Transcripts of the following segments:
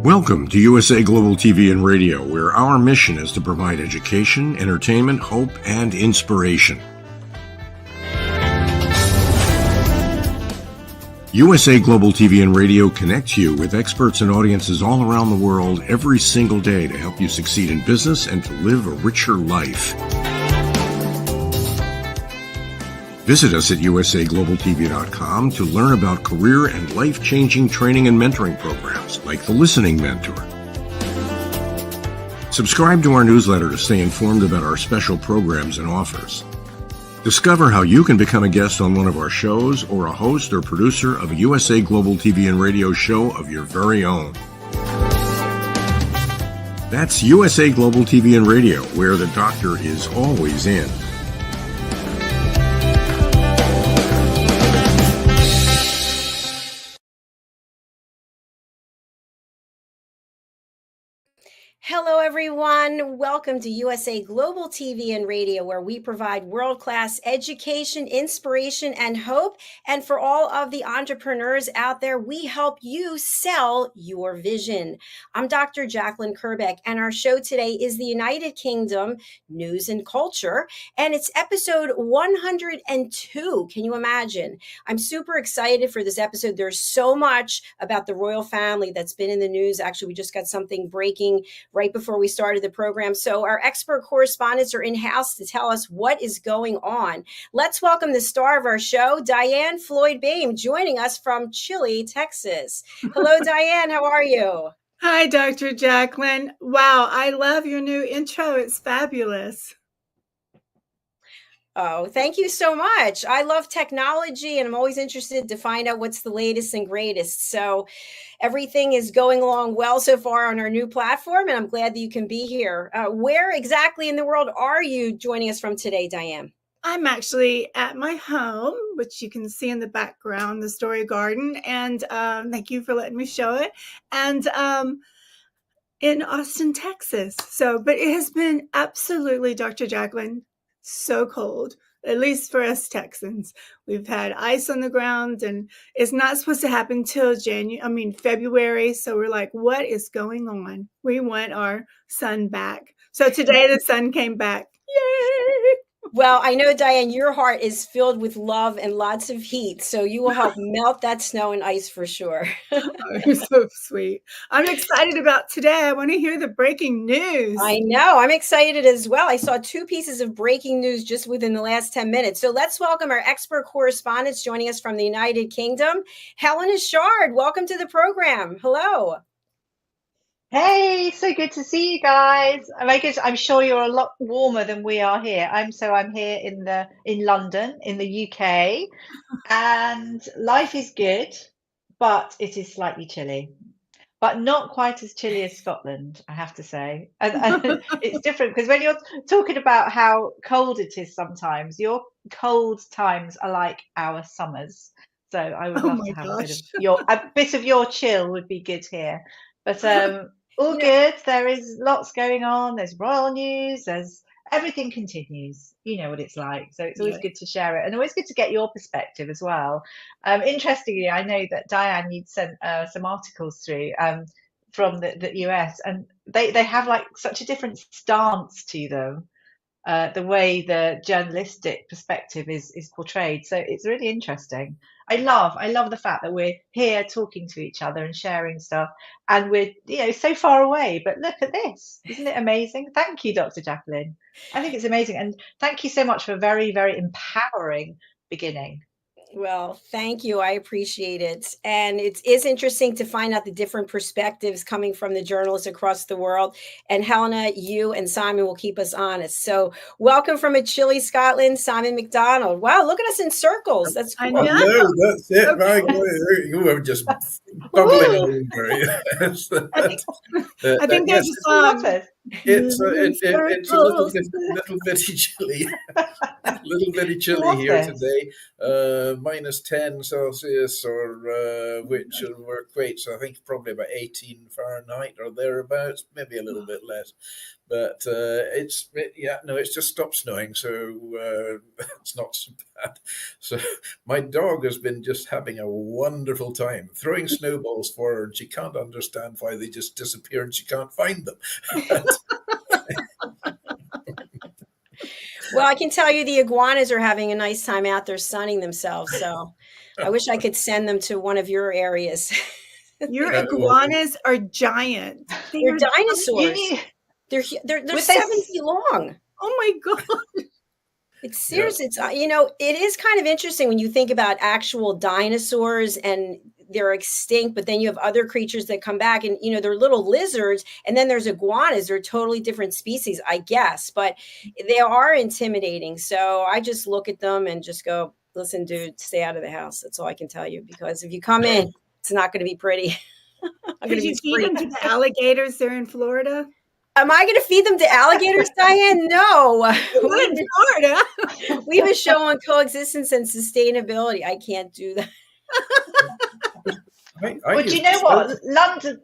Welcome to USA Global TV and Radio, where our mission is to provide education, entertainment, hope, and inspiration. USA Global TV and Radio connects you with experts and audiences all around the world every single day to help you succeed in business and to live a richer life. Visit us at usaglobaltv.com to learn about career and life-changing training and mentoring programs like the Listening Mentor. Subscribe to our newsletter to stay informed about our special programs and offers. Discover how you can become a guest on one of our shows or a host or producer of a USA Global TV and Radio show of your very own. That's USA Global TV and Radio, where the doctor is always in. Hello, everyone. Welcome to USA Global TV and Radio, where we provide world-class education, inspiration, and hope. And for all of the entrepreneurs out there, we help you sell your vision. I'm Dr. JACALYN KERBECK, and our show today is the United Kingdom News and Culture, and it's episode 102. Can you imagine? I'm super excited for this episode. There's so much about the royal family that's been in the news. Actually, we just got something breaking right before we started the program. So our expert correspondents are in-house to tell us what is going on. Let's welcome the star of our show, DIANN FLOYD BOEHM, joining us from Chile, Texas. Hello, DIANN. How are you? Hi, Dr. JACALYN. Wow, I love your new intro. It's fabulous. Oh, thank you so much. I love technology, and I'm always interested to find out what's the latest and greatest. So everything is going along well so far on our new platform, and I'm glad that you can be here. Where exactly in the world are you joining us from today, DIANN? I'm actually at my home, which you can see in the background, the Story Garden, and thank you for letting me show it. And in Austin, Texas. But it has been absolutely, Dr. JACALYN, so cold, at least for us Texans. We've had ice on the ground, and it's not supposed to happen till February. So we're like, what is going on? We want our sun back. So today the sun came back. Yay! Well, I know, DIANN, your heart is filled with love and lots of heat, so you will help melt that snow and ice for sure. Oh, you're so sweet. I'm excited about today. I want to hear the breaking news. I know. I'm excited as well. I saw 2 pieces of breaking news just within the last 10 minutes. So let's welcome our expert correspondents joining us from the United Kingdom. HELENA, CHARD, welcome to the program. Hello. Hey, so good to see you guys. I'm sure you're a lot warmer than we are here. I'm here in London, in the UK, and life is good, but it is slightly chilly, but not quite as chilly as Scotland, I have to say. And it's different because when you're talking about how cold it is sometimes, your cold times are like our summers. So I would love to have a bit of your chill would be good here. But all good. There is lots going on. There's royal news. There's everything continues. You know what it's like. So it's always good to share it, and always good to get your perspective as well. Interestingly, I know that DIANN, you'd sent some articles through from the US, and they have like such a different stance to them. the way the journalistic perspective is portrayed. So it's really interesting. I love the fact that we're here talking to each other and sharing stuff, and we're so far away. But look at this, isn't it amazing? Thank you, Dr. JACALYN. I think it's amazing, and thank you so much for a very, very empowering beginning. Well, thank you. I appreciate it. And it is interesting to find out the different perspectives coming from the journalists across the world. And Helena, you and Simon will keep us honest. So welcome from a chilly Scotland, Simon MacDonald. Wow, look at us in circles. That's cool. I know. No, that's it. Right. You were just bubbling over. Yes. I think there's a song. It's a little bitty chilly. Little bitty chilly here today. -10 Celsius, or which equates, I think, probably about 18 Fahrenheit or thereabouts, maybe a little bit less. But it's just stopped snowing, so it's not so bad. So my dog has been just having a wonderful time throwing snowballs for her, and she can't understand why they just disappear and she can't find them. Well, I can tell you the iguanas are having a nice time out there sunning themselves. So I wish I could send them to one of your areas. Your iguanas are giant. They're dinosaurs. They're 7 feet long. Oh my God. It's serious. It's, it is kind of interesting when you think about actual dinosaurs and they're extinct, but then you have other creatures that come back and, they're little lizards. And then there's iguanas. They're totally different species, I guess, but they are intimidating. So I just look at them and just go, listen, dude, stay out of the house. That's all I can tell you, because if you come in, it's not going to be pretty. Could you feed them to the alligators there in Florida? Am I going to feed them to alligators, Diane? No. In Florida. We have a show on coexistence and sustainability. I can't do that. Well, do you know what?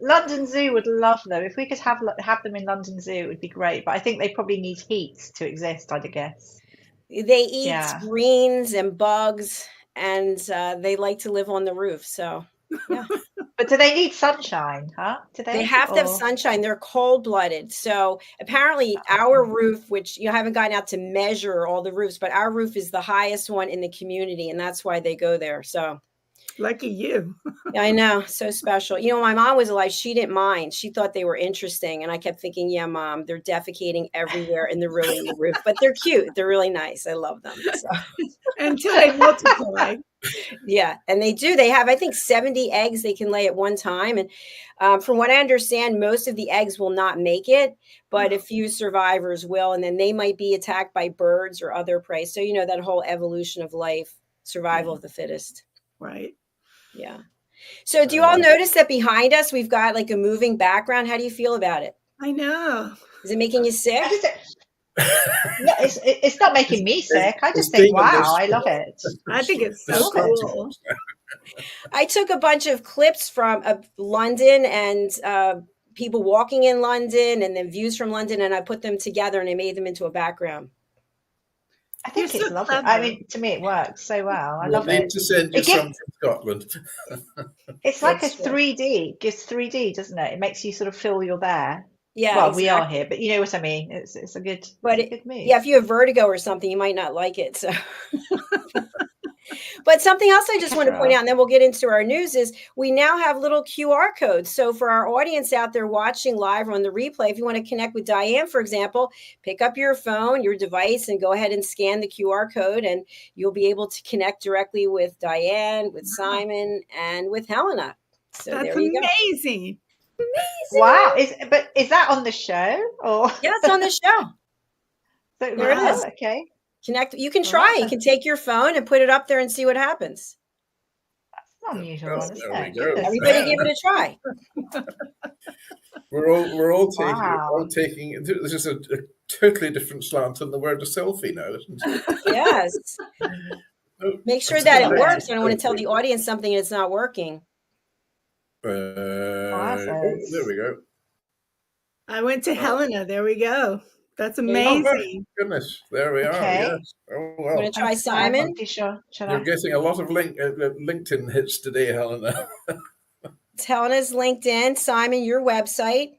London Zoo would love them. If we could have them in London Zoo, it would be great. But I think they probably need heat to exist, I'd guess. They eat greens and bugs, and they like to live on the roof. So, yeah. But do they need sunshine, huh? They have to have sunshine. They're cold-blooded. So apparently our roof, which you haven't gotten out to measure all the roofs, but our roof is the highest one in the community, and that's why they go there. So lucky you. I know. So special. My mom was alive. She didn't mind. She thought they were interesting. And I kept thinking, yeah, Mom, they're defecating everywhere and they're ruining the roof. But they're cute. They're really nice. I love them. So. Until they multiply. Yeah. And they do. They have, I think, 70 eggs they can lay at one time. And from what I understand, most of the eggs will not make it, but a few survivors will. And then they might be attacked by birds or other prey. So, that whole evolution of life, survival of the fittest. Right. Yeah. So do you all notice that behind us, we've got like a moving background? How do you feel about it? I know. Is it making you sick? No, it's not making me sick. I just think, wow, I love it. I think it's so cool. I took a bunch of clips from London and people walking in London and then views from London, and I put them together and I made them into a background. I think it's lovely. I mean, to me, it works so well. I love it. Need to send you some from Scotland. It's like a 3D. It's 3D, doesn't it? It makes you sort of feel you're there. Yeah. Well, we are here, but you know what I mean. It's a good. Good move. Yeah, if you have vertigo or something, you might not like it. So. But something else I just want to point out, and then we'll get into our news, is we now have little QR codes. So for our audience out there watching live or on the replay, if you want to connect with Diane, for example, pick up your phone, your device, and go ahead and scan the QR code, and you'll be able to connect directly with Diane, with Simon, and with Helena. So that's there you amazing. Go. Amazing. Wow. Is that on the show? Or yeah, it's on the show. So, there it is. Okay. Connect. You can try. You can take your phone and put it up there and see what happens. That's unusual. There we go. Everybody give it a try. We're all taking. This is a totally different slant on the word of selfie now, isn't it? Yes. Make sure that it works. I don't want to tell the audience something that's not working. There we go. I went to Helena. There we go. That's amazing. Oh, goodness, there we are. Yes. Oh, well. Want to try Simon? You're getting a lot of LinkedIn hits today, Helena. Helena's LinkedIn. Simon, your website.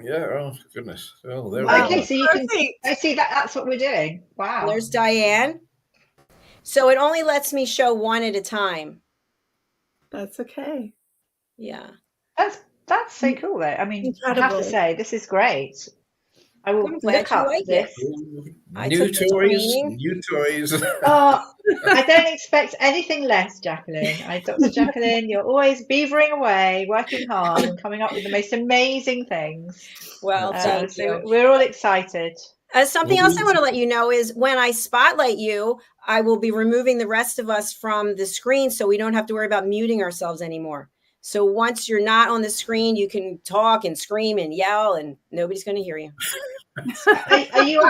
Yeah. Oh goodness. Oh, there Wow. we Okay, go. so you can. Perfect. I see that's what we're doing. Wow. There's Diane. So it only lets me show one at a time. That's okay. Yeah. That's so cool though. I mean, I have Incredible. to say this is great. I will I'm glad look you up like this. I New took the toys. screening. New toys. Oh, I don't expect anything less, Jacqueline. Dr. Jacqueline, you're always beavering away, working hard, and coming up with the most amazing things. Well, thank So you. we're all excited. Something else I want to let you know is when I spotlight you, I will be removing the rest of us from the screen so we don't have to worry about muting ourselves anymore. So once you're not on the screen, you can talk and scream and yell and nobody's going to hear you. Are you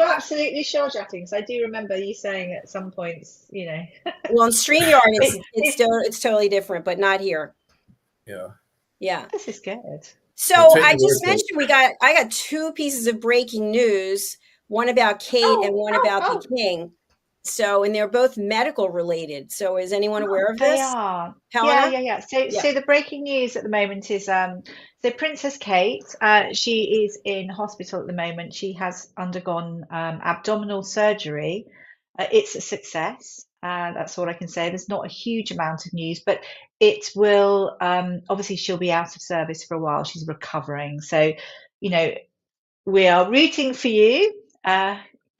absolutely sure, Jacqueline? Because I do remember you saying at some points, you know. Well, in StreamYard, it's totally different, but not here. Yeah. Yeah. This is good. So take I the just word mentioned I got two pieces of breaking news, one about Kate and one about the King. So, and they're both medical related. So is anyone aware of this? They are. Helena? Yeah. So the breaking news at the moment is so Princess Kate, she is in hospital at the moment. She has undergone abdominal surgery. It's a success. That's all I can say. There's not a huge amount of news, but it will obviously she'll be out of service for a while. She's recovering. So, you know, we are rooting for you,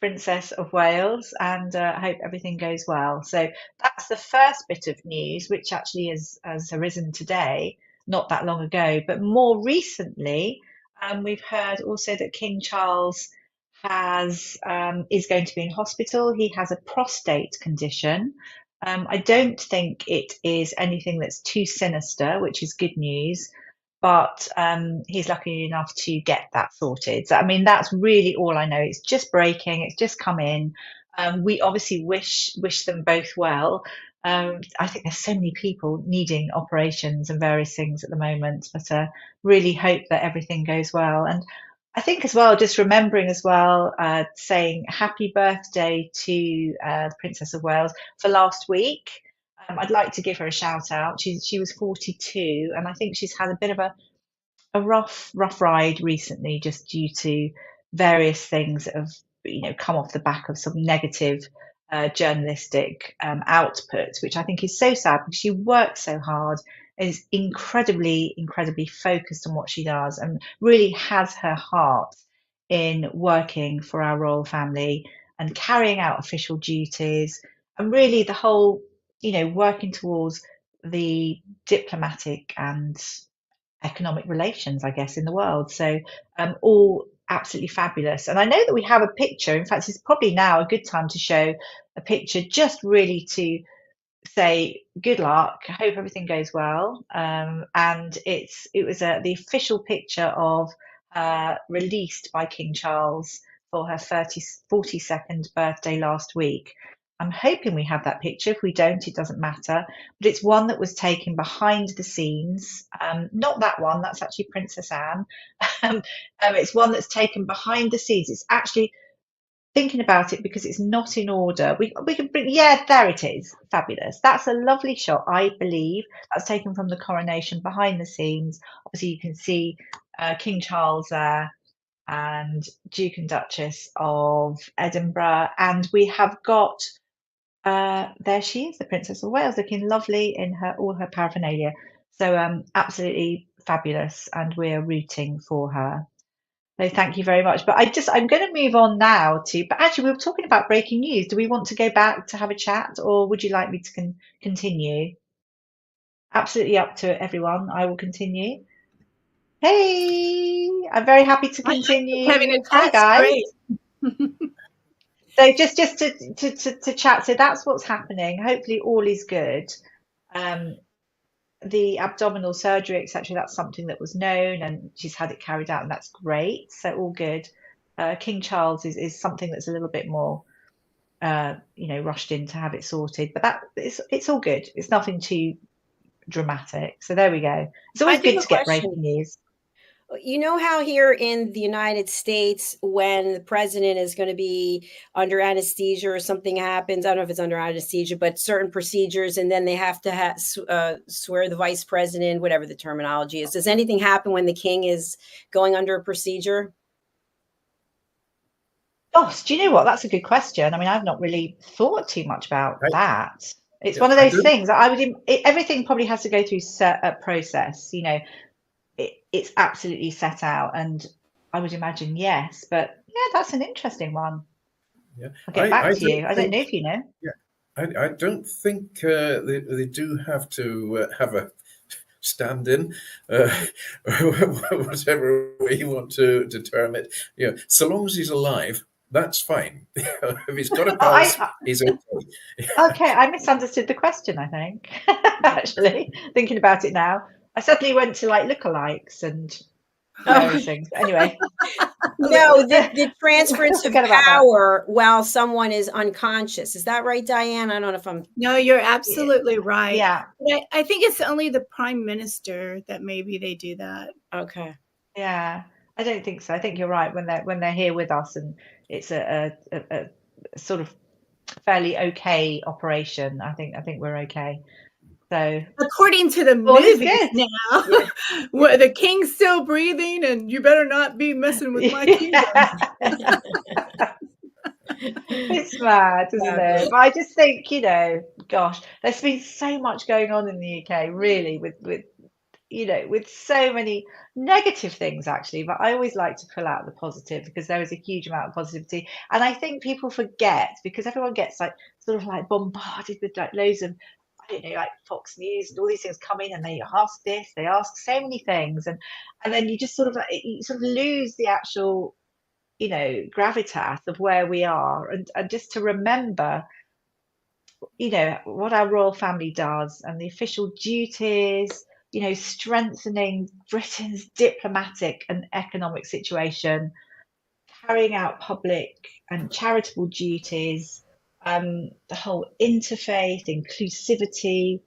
Princess of Wales, and I hope everything goes well. So that's the first bit of news, which actually has arisen today, not that long ago. But more recently, we've heard also that King Charles is going to be in hospital. He has a prostate condition. I don't think it is anything that's too sinister, which is good news. But he's lucky enough to get that sorted. So, I mean, that's really all I know. It's just breaking. It's just come in. We obviously wish them both well. I think there's so many people needing operations and various things at the moment, but really hope that everything goes well. And I think as well, just remembering as well, saying happy birthday to the Princess of Wales for last week. I'd like to give her a shout out. She was 42, and I think she's had a bit of a rough ride recently, just due to various things that have come off the back of some negative journalistic output, which I think is so sad because she works so hard, is incredibly focused on what she does, and really has her heart in working for our royal family and carrying out official duties, and really the whole working towards the diplomatic and economic relations, I guess, in the world. So all absolutely fabulous. And I know that we have a picture. In fact, it's probably now a good time to show a picture, just really to say good luck. I hope everything goes well. And it was the official picture of released by King Charles for her 42nd birthday last week. I'm hoping we have that picture. If we don't, it doesn't matter. But it's one that was taken behind the scenes. Not that one. That's actually Princess Anne. It's one that's taken behind the scenes. It's actually thinking about it because it's not in order. We can bring. Yeah, there it is. Fabulous. That's a lovely shot. I believe that's taken from the coronation behind the scenes. Obviously, you can see King Charles there and Duke and Duchess of Edinburgh, and we have got. There she is, the Princess of Wales, looking lovely in all her paraphernalia. So absolutely fabulous, and we're rooting for her. So thank you very much. But I'm going to move on now but actually we were talking about breaking news. Do we want to go back to have a chat, or would you like me to continue? Absolutely up to it, everyone. I will continue. Hey, I'm very happy to continue. Hi, guys. Great. So just to chat. So that's what's happening. Hopefully all is good. The abdominal surgery, etc., that's something that was known, and she's had it carried out, and that's great. So all good. King Charles is something that's a little bit more rushed in to have it sorted, but it's all good. It's nothing too dramatic. So there we go. It's always good to get breaking news. You know how here in the United States, when the president is going to be under anesthesia or something happens, I don't know if it's under anesthesia, but certain procedures, and then they have to swear the vice president, whatever the terminology is. Does anything happen when the king is going under a procedure? Gosh, do you know what? That's a good question. I mean, I've not really thought too much about I, that. It's yeah, one of I those don't. things that everything probably has to go through a process. It's absolutely set out, and I would imagine yes. But yeah, that's an interesting one. Yeah, I'll get back I to you. don't I don't think. know if you know. Yeah, I don't think they do have to have a stand-in, whatever way you want to term it. So long as he's alive, that's fine. If he's got a pulse, he's okay. Okay, I misunderstood the question, I think. Actually, thinking about it now, I suddenly went to like lookalikes and various things. But anyway, No, the transference of forget about that. power while someone is unconscious. Is that right, Diane? I don't know if I'm. No, you're absolutely right. Yeah, But I think it's only the prime minister that maybe they do that. Okay. yeah. I don't think so. I think you're right when they're here with us, and it's a sort of fairly okay operation. I think we're okay. So according to the all is movies good. now, where the king's still breathing, and you better not be messing with my kingdom. It's mad, isn't it? But I just think, gosh, there's been so much going on in the UK, really, with so many negative things actually. But I always like to pull out the positive, because there is a huge amount of positivity, and I think people forget, because everyone gets like sort of like bombarded with like loads of, I don't know, like Fox News and all these things come in, and they ask this, they ask so many things, and then you just sort of lose the actual gravitas of where we are, and just to remember what our royal family does, and the official duties, strengthening Britain's diplomatic and economic situation, carrying out public and charitable duties, the whole interfaith inclusivity,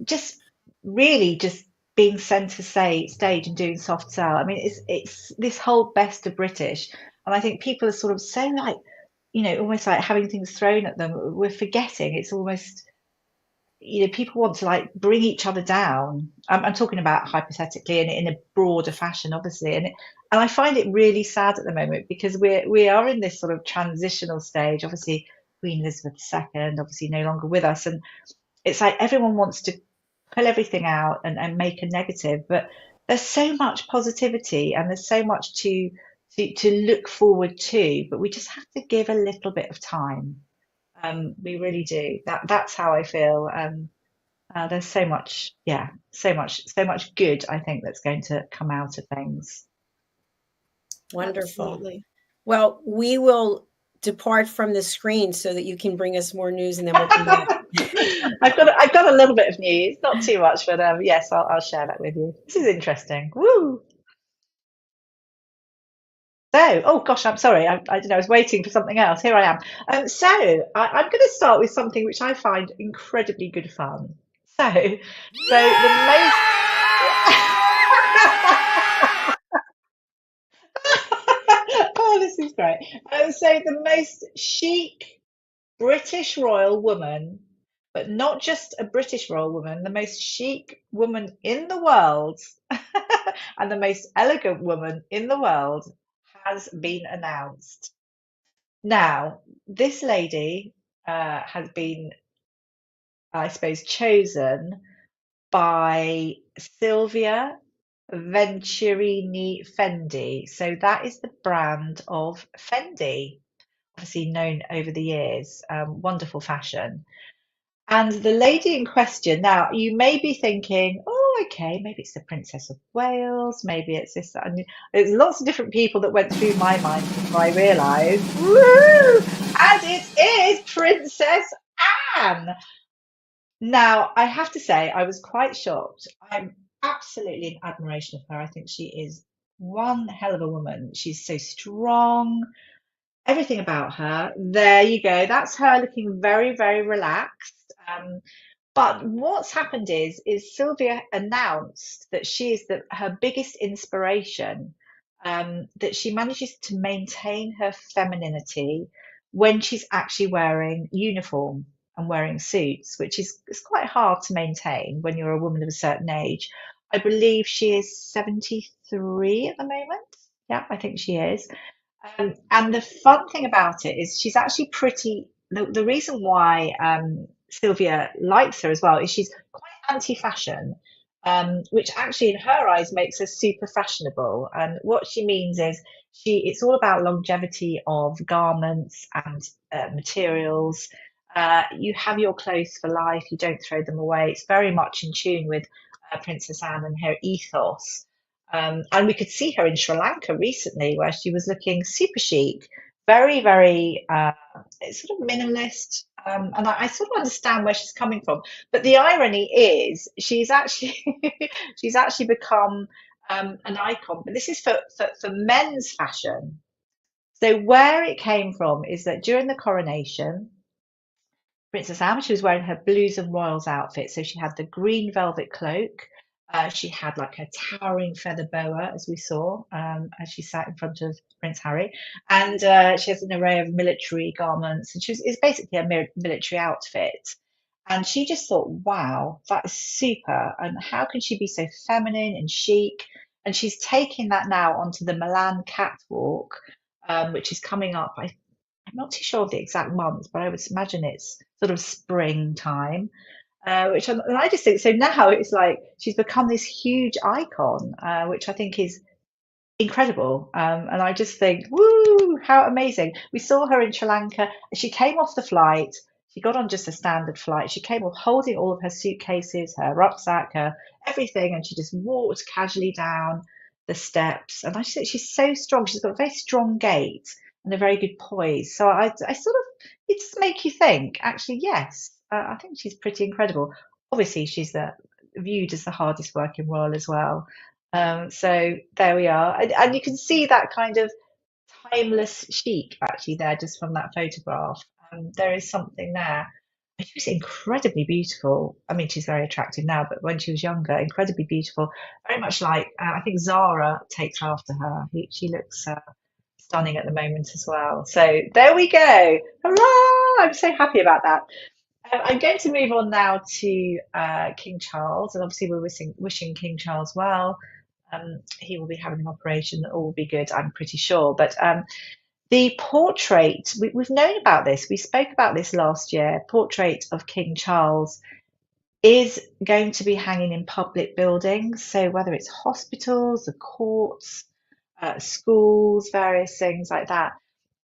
just really just being centre stage and doing soft sell. I mean, it's this whole best of British, and I think people are sort of so like, almost like having things thrown at them. We're forgetting it's almost, people want to like bring each other down. I'm talking about hypothetically and in a broader fashion, obviously, and I find it really sad at the moment, because we are in this sort of transitional stage. Obviously, Queen Elizabeth II, obviously no longer with us, and it's like everyone wants to pull everything out and make a negative, but there's so much positivity, and there's so much to look forward to, but we just have to give a little bit of time. We really do. That's how I feel. There's so much good, I think, that's going to come out of things. Wonderful. Absolutely. Well, we will depart from the screen so that you can bring us more news, and then we'll come back. I've got a little bit of news, not too much, but yes, I'll share that with you. This is interesting. Woo! So, oh gosh, I'm sorry. I don't know. I was waiting for something else. Here I am. So I'm going to start with something which I find incredibly good fun. So the most. Oh, this is great. So the most chic British royal woman, but not just a British royal woman, the most chic woman in the world and the most elegant woman in the world has been announced. Now, this lady has been, I suppose, chosen by Silvia Venturini Fendi. So that is the brand of Fendi, obviously known over the years. Wonderful fashion. And the lady in question, now you may be thinking, oh, okay, maybe it's the Princess of Wales, maybe it's this. And there's lots of different people that went through my mind before I realised, woo! And it is Princess Anne. Now, I have to say, I was quite shocked. I'm absolutely in admiration of her. I think she is one hell of a woman. She's so strong. Everything about her. There you go. That's her looking very, very relaxed. But what's happened is Sylvia announced that she is her biggest inspiration, that she manages to maintain her femininity when she's actually wearing uniform and wearing suits, which is it's quite hard to maintain when you're a woman of a certain age. I believe she is 73 at the moment. Yeah, I think she is. And the fun thing about it is she's actually pretty. The reason why Sylvia likes her as well is she's quite anti-fashion, which actually in her eyes makes her super fashionable. And what she means is it's all about longevity of garments and materials. You have your clothes for life. You don't throw them away. It's very much in tune with Princess Anne and her ethos. And we could see her in Sri Lanka recently, where she was looking super chic, very, very sort of minimalist. And I sort of understand where she's coming from. But the irony is, she's actually she's actually become an icon. But this is for men's fashion. So where it came from is that during the coronation, Princess Anne, she was wearing her blues and royals outfit. So she had the green velvet cloak. She had like her towering feather boa, as we saw, as she sat in front of Prince Harry. And she has an array of military garments. And it's basically a military outfit. And she just thought, wow, that is super. And how can she be so feminine and chic? And she's taking that now onto the Milan catwalk, which is coming up. I'm not too sure of the exact month, but I would imagine it's sort of springtime. And I just think so now it's like she's become this huge icon, which I think is incredible. And I just think, woo, how amazing. We saw her in Sri Lanka. She came off the flight. She got on just a standard flight. She came off holding all of her suitcases, her rucksack, her everything, and she just walked casually down the steps. And I just think she's so strong. She's got a very strong gait and a very good poise. So I sort of, it just make you think, actually, yes, I think she's pretty incredible. Obviously, she's viewed as the hardest working royal as well. So there we are. And you can see that kind of timeless chic actually there just from that photograph. There is something there. She was incredibly beautiful. I mean, she's very attractive now, but when she was younger, incredibly beautiful. Very much like, I think Zara takes after her. She looks stunning at the moment as well. So there we go. Hurrah! I'm so happy about that. I'm going to move on now to King Charles, and obviously we're wishing King Charles well. He will be having an operation, all will be good, I'm pretty sure. But the portrait, we've known about this. We spoke about this last year. Portrait of King Charles is going to be hanging in public buildings. So whether it's hospitals, the courts, schools, various things like that.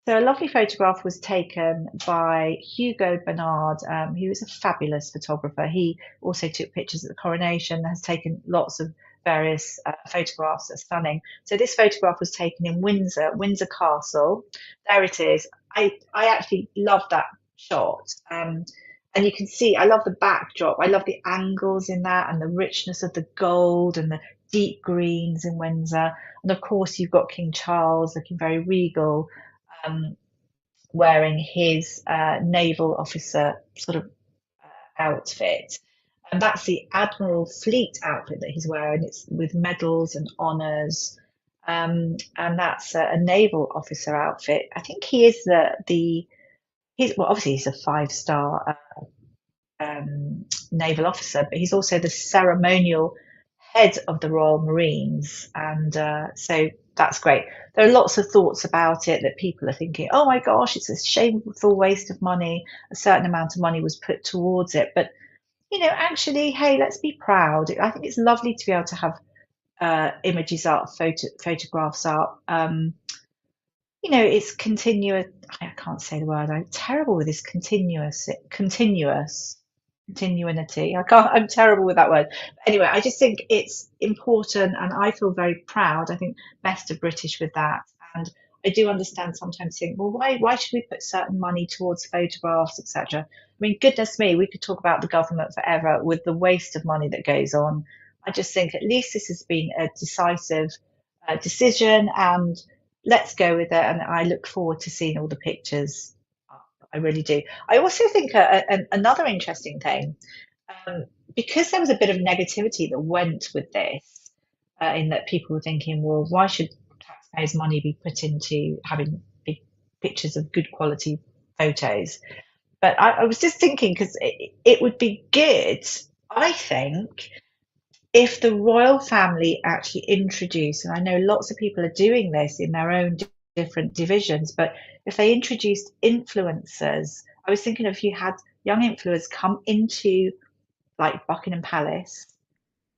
So a lovely photograph was taken by Hugo Bernard. He was a fabulous photographer. He also took pictures at the coronation, has taken lots of various photographs that are stunning. So this photograph was taken in Windsor Castle. There it is. I actually love that shot. And you can see, I love the backdrop. I love the angles in that and the richness of the gold and the deep greens in Windsor. And of course, you've got King Charles looking very regal, wearing his naval officer sort of outfit. And that's the Admiral Fleet outfit that he's wearing. It's with medals and honours. And that's a naval officer outfit. I think he is well, obviously he's a 5-star naval officer, but he's also the ceremonial head of the Royal Marines. And so that's great. There are lots of thoughts about it that people are thinking, oh my gosh, it's a shameful waste of money. A certain amount of money was put towards it. But, actually, hey, let's be proud. I think it's lovely to be able to have images up, photographs up. It's continuous. I can't say the word. I'm terrible with this continuity. I'm terrible with that word. Anyway, I just think it's important and I feel very proud. I think best of British with that. And I do understand sometimes think, well, why should we put certain money towards photographs, etc.? I mean, goodness me, we could talk about the government forever with the waste of money that goes on. I just think at least this has been a decisive decision and let's go with it. And I look forward to seeing all the pictures. I really do. I also think another interesting thing, because there was a bit of negativity that went with this, in that people were thinking, well, why should taxpayers' money be put into having big pictures of good quality photos? But I was just thinking, because it would be good, I think, if the royal family actually introduced, and I know lots of people are doing this in their own different divisions, but if they introduced influencers, I was thinking if you had young influencers come into like Buckingham Palace,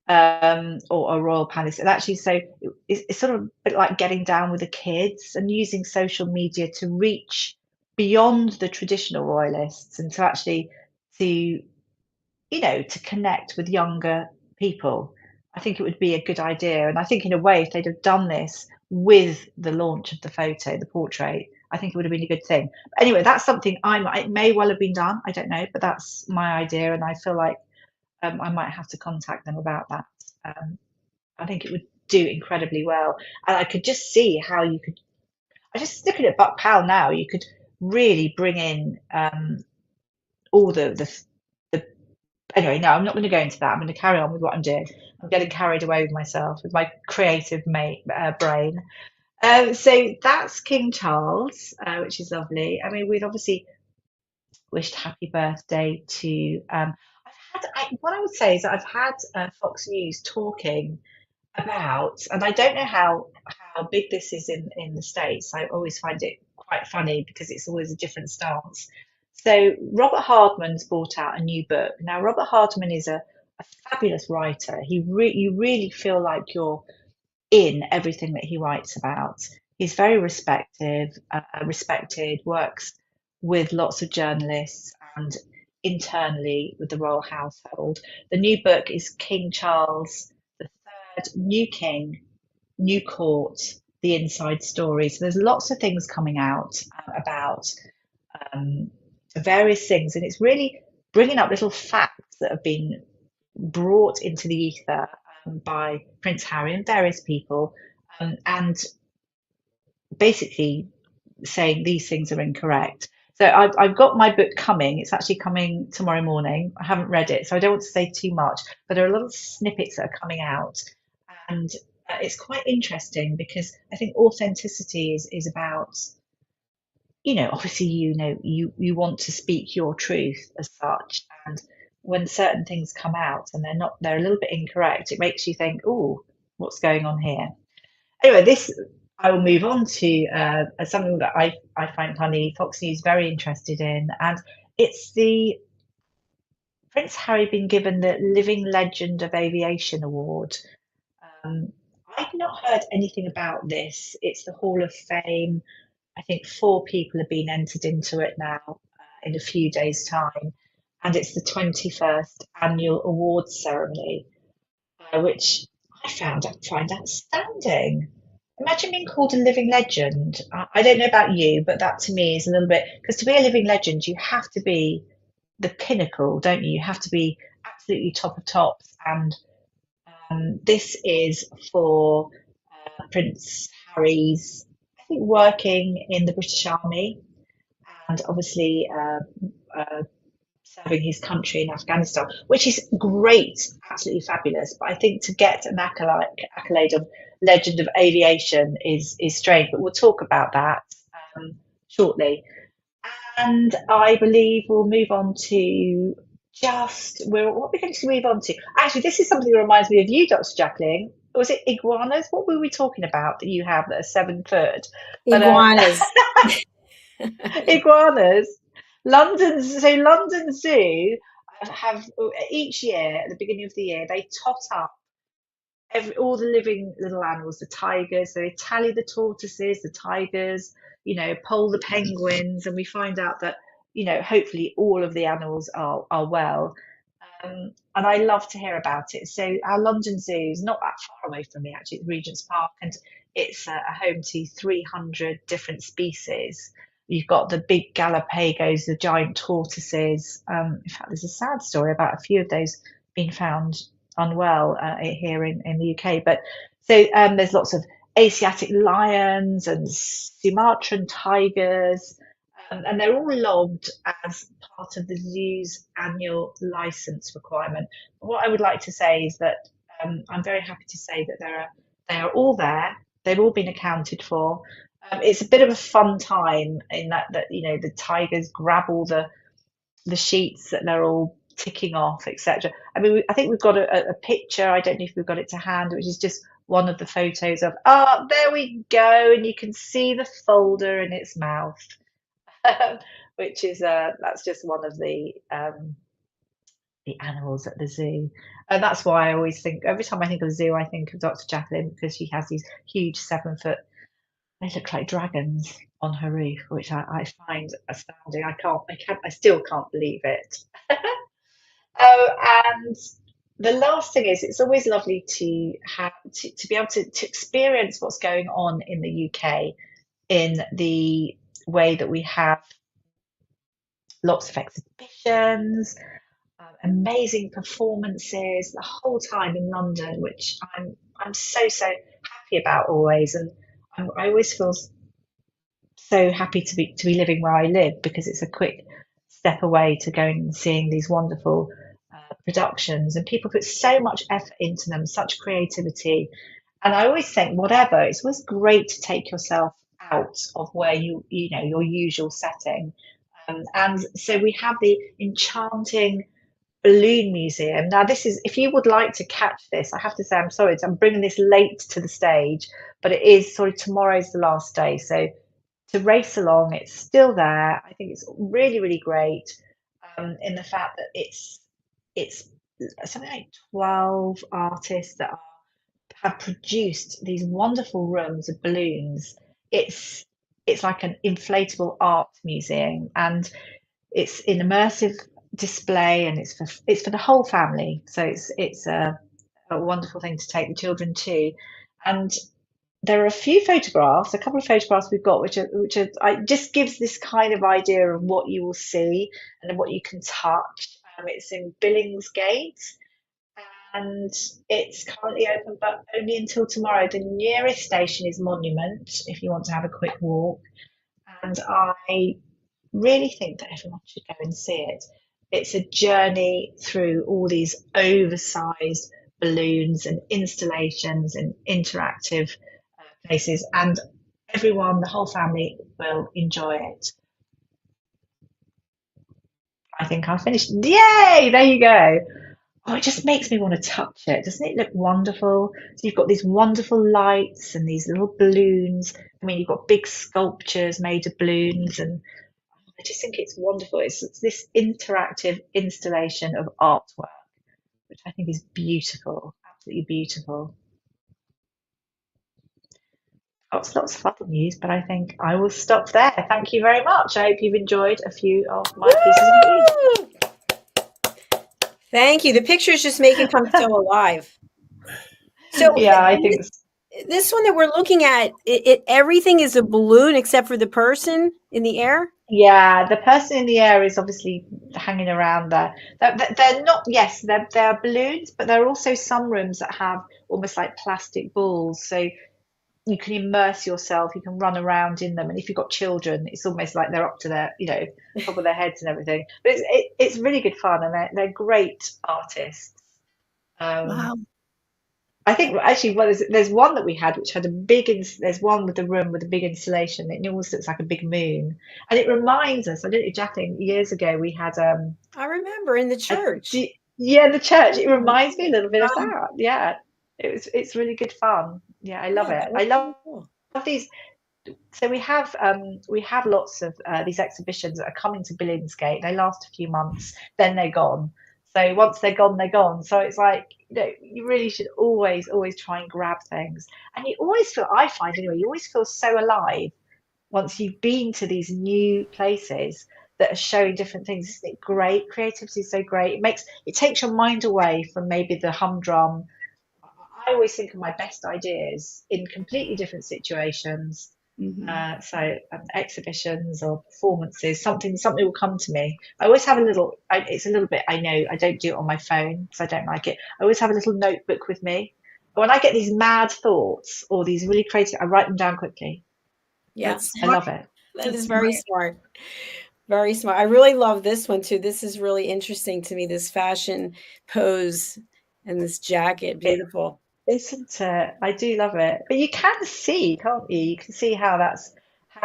or a royal palace, and actually, so it's sort of a bit like getting down with the kids and using social media to reach beyond the traditional royalists and to actually to to connect with younger people. I think it would be a good idea, and I think in a way, if they'd have done this with the launch of the photo, the portrait, I think it would have been a good thing. But anyway, that's something it may well have been done. I don't know, but that's my idea, and I feel like I might have to contact them about that. I think it would do incredibly well, and I could just see how you could. I just looking at Buck Powell now, you could really bring in all the. Anyway, no, I'm not going to go into that. I'm going to carry on with what I'm doing. I'm getting carried away with myself, with my creative brain. So that's King Charles, which is lovely. I mean, we'd obviously wished happy birthday to. What I would say is that I've had Fox News talking about, and I don't know how big this is in the States. I always find it quite funny because it's always a different stance. So Robert Hardman's brought out a new book. Now, Robert Hardman is a fabulous writer. You really feel like you're in everything that he writes about. He's very respected, works with lots of journalists and internally with the royal household. The new book is King Charles III, New King, New Court, The Inside Story. So there's lots of things coming out about various things, and it's really bringing up little facts that have been brought into the ether by Prince Harry and various people, and basically saying these things are incorrect. So I've got my book coming. It's actually coming tomorrow morning. I haven't read it, so I don't want to say too much, but there are a lot of snippets that are coming out, and it's quite interesting because I think authenticity is about, obviously, you want to speak your truth as such. And when certain things come out and they're a little bit incorrect, it makes you think, oh, what's going on here? Anyway, I will move on to something that I find funny. Fox News very interested in, and it's the Prince Harry being given the Living Legend of Aviation Award. I've not heard anything about this. It's the Hall of Fame. I think 4 people have been entered into it now in a few days' time, and it's the 21st annual awards ceremony, which I find outstanding. Imagine being called a living legend. I don't know about you, but that to me is a little bit, because to be a living legend, you have to be the pinnacle, don't you? You have to be absolutely top of tops, and this is for Prince Harry's, I think, working in the British Army, and obviously serving his country in Afghanistan, which is great, absolutely fabulous. But I think to get an accolade of Legend of Aviation is strange. But we'll talk about that shortly. And I believe we'll move on to what are we going to move on to? Actually, this is something that reminds me of you, Dr. JACALYN. Was it iguanas? What were we talking about that you have that are 7 foot? Iguanas. Iguanas. London Zoo have each year at the beginning of the year they tot up all the living little animals, the tigers. So they tally the tortoises, the tigers, poll the penguins, and we find out that hopefully all of the animals are well. And I love to hear about it. So our London Zoo is not that far away from me, actually, it's Regent's Park, and it's a home to 300 different species. You've got the big Galapagos, the giant tortoises. In fact, there's a sad story about a few of those being found unwell here in the UK. But so there's lots of Asiatic lions and Sumatran tigers. And they're all logged as part of the zoo's annual license requirement. What I would like to say is that I'm very happy to say that they are all there. They've all been accounted for. It's a bit of a fun time in that the tigers grab all the sheets that they're all ticking off, etc. I mean, I think we've got a picture. I don't know if we've got it to hand, which is just one of the photos of. Oh, there we go, and you can see the folder in its mouth. Which is that's just one of the animals at the zoo, and that's why I always think, every time I think of zoo, I think of Dr. JACALYN, because she has these huge 7-foot, they look like dragons on her roof, which I find astounding. I still can't believe it. And the last thing is, it's always lovely to have to be able to experience what's going on in the UK in the way that we have lots of exhibitions, amazing performances the whole time in London, which I'm so happy about always, and I always feel so happy to be living where I live, because it's a quick step away to going and seeing these wonderful productions, and people put so much effort into them, such creativity. And I always think, whatever, it's always great to take yourself out of where your usual setting. And so we have the enchanting balloon museum. Now, this is, if you would like to catch this, I have to say, I'm sorry, I'm bringing this late to the stage, but it is tomorrow's the last day. So to race along, it's still there. I think it's really, really great in the fact that it's something like 12 artists that have produced these wonderful rooms of balloons. It's like an inflatable art museum, and it's an immersive display, and it's for the whole family. So it's a wonderful thing to take the children to. And there are a couple of photographs we've got, which just gives this kind of idea of what you will see and what you can touch. It's in Billingsgate, and it's currently open, but only until tomorrow. The nearest station is Monument, if you want to have a quick walk. And I really think that everyone should go and see it. It's a journey through all these oversized balloons and installations and interactive places, and everyone, the whole family, will enjoy it. I think I've finished. Yay! There you go. Oh, it just makes me want to touch it. Doesn't it look wonderful? So you've got these wonderful lights and these little balloons. I mean, you've got big sculptures made of balloons, and I just think it's wonderful. It's this interactive installation of artwork, which I think is beautiful, absolutely beautiful. Lots of other news, but I think I will stop there. Thank you very much. I hope you've enjoyed a few of my pieces of news. Thank you. The pictures just make it come so alive. So yeah, I think this one that we're looking at, everything is a balloon except for the person in the air. Yeah, the person in the air is obviously hanging around there. They're not, yes, they're balloons, but there are also some rooms that have almost like plastic balls. So you can immerse yourself, you can run around in them. And if you've got children, it's almost like they're up to their, top of their heads and everything. But it's really good fun, and they're great artists. Wow. I think actually, there's one that we had which had there's one with the room with a big installation. It almost looks like a big moon, and it reminds us. I don't know, Jacqueline, years ago we had I remember in the church. the church. It reminds me a little bit of that. Yeah, it's really good fun. Yeah, I love it. I love these. So we have lots of these exhibitions that are coming to Billingsgate. They last a few months, then they're gone. So once they're gone, they're gone. So it's like, you really should always try and grab things. And you always feel, I find anyway, you always feel so alive once you've been to these new places that are showing different things. Isn't it great? Creativity is so great. It takes your mind away from maybe the humdrum. I always think of my best ideas in completely different situations. Mm-hmm. So exhibitions or performances, something will come to me. I always have it's a little bit, I know I don't do it on my phone because I don't like it. I always have a little notebook with me. When I get these mad thoughts or these really creative, I write them down quickly. Yes, I love it. That is very smart. Very smart. I really love this one too. This is really interesting to me, this fashion pose and this jacket. Beautiful. Isn't it? I do love it. But you can see, can't you? You can see how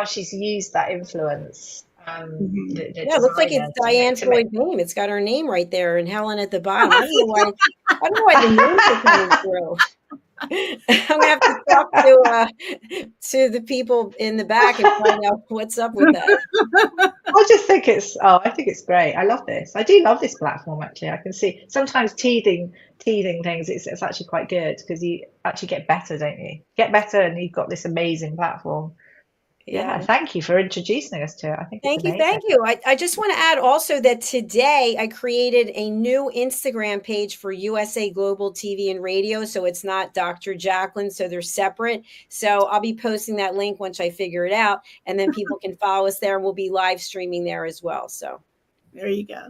she's used that influence. The Yeah, it looks like it's designer Diann to make. Floyd Boehm. It's got her name right there and Helen at the bottom. I don't know why the names are coming through. I'm gonna have to talk to the people in the back and find out what's up with that. I think it's great. I love this. I do love this platform actually. I can see sometimes teething things. It's actually quite good because you actually get better, don't you? Get better, and you've got this amazing platform. Yeah, thank you for introducing us to it. I think it's amazing. Thank you. I just want to add also that today I created a new Instagram page for USA Global TV and Radio. So it's not Dr. JACALYN, so they're separate. So I'll be posting that link once I figure it out, and then people can follow us there, and we'll be live streaming there as well. So there you go.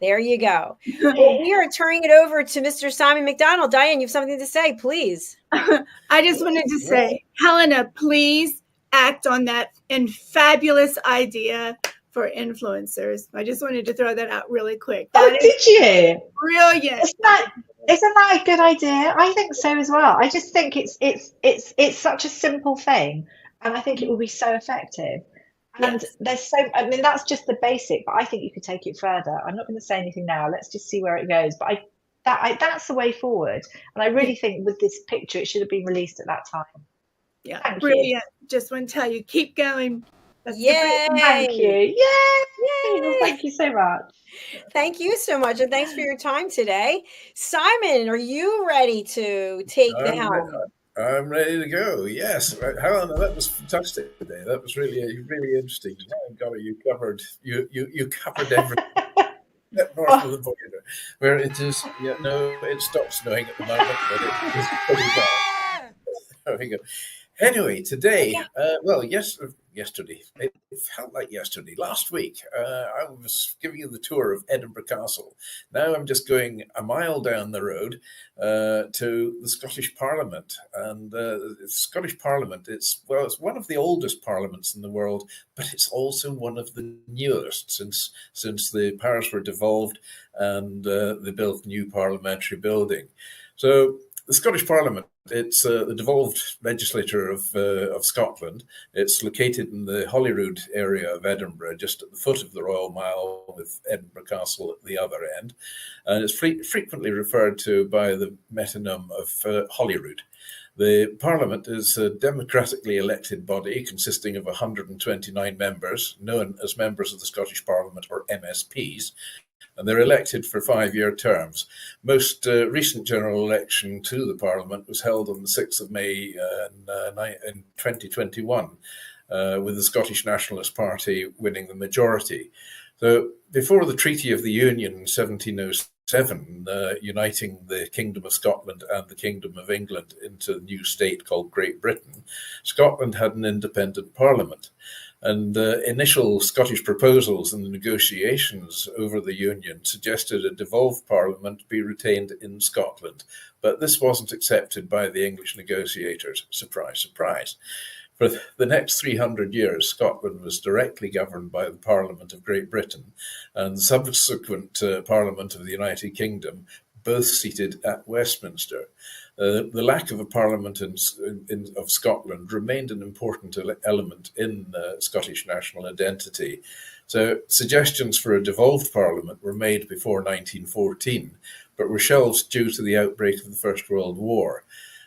There you go. Well, we are turning it over to Mr. Simon McDonald. Diann, you have something to say, please. I just wanted to say, Helena, please act on that fabulous idea for influencers. I just wanted to throw that out really quick. Did you? Brilliant. Isn't that a good idea? I think so as well. I just think it's such a simple thing, and I think it will be so effective. And that's just the basic, but I think you could take it further. I'm not going to say anything now. Let's just see where it goes. But that's the way forward. And I really think with this picture, it should have been released at that time. Yeah, thank brilliant. You. Just want to tell you, keep going. Yay! Thank you. Yay! Well, thank you so much. Thank you so much, and thanks for your time today. Simon, are you ready to take the helm? I'm ready to go. Yes, Helena, that was fantastic today. That was really interesting. Golly, you covered everything. North of the border, where it is. Yeah, no, it stops snowing at the moment, but it is pretty bad. There we go. Anyway, today, yesterday, it felt like yesterday. Last week, I was giving you the tour of Edinburgh Castle. Now I'm just going a mile down the road to the Scottish Parliament. And the Scottish Parliament, it's one of the oldest parliaments in the world, but it's also one of the newest since the powers were devolved and they built a new parliamentary building. So the Scottish Parliament, it's the devolved legislature of Scotland. It's located in the Holyrood area of Edinburgh, just at the foot of the Royal Mile, with Edinburgh Castle at the other end. And it's frequently referred to by the metonym of Holyrood. The Parliament is a democratically elected body consisting of 129 members, known as members of the Scottish Parliament, or MSPs. And they're elected for 5-year terms. Most recent general election to the Parliament was held on the 6th of May in 2021, with the Scottish Nationalist Party winning the majority. So before the Treaty of the Union in 1707, uniting the Kingdom of Scotland and the Kingdom of England into a new state called Great Britain, Scotland had an independent parliament. And initial Scottish proposals in the negotiations over the Union suggested a devolved parliament be retained in Scotland. But this wasn't accepted by the English negotiators. Surprise, surprise. For the next 300 years, Scotland was directly governed by the Parliament of Great Britain, and the subsequent Parliament of the United Kingdom, both seated at Westminster. The lack of a parliament of Scotland remained an important element in Scottish national identity. So suggestions for a devolved parliament were made before 1914, but were shelved due to the outbreak of the First World War.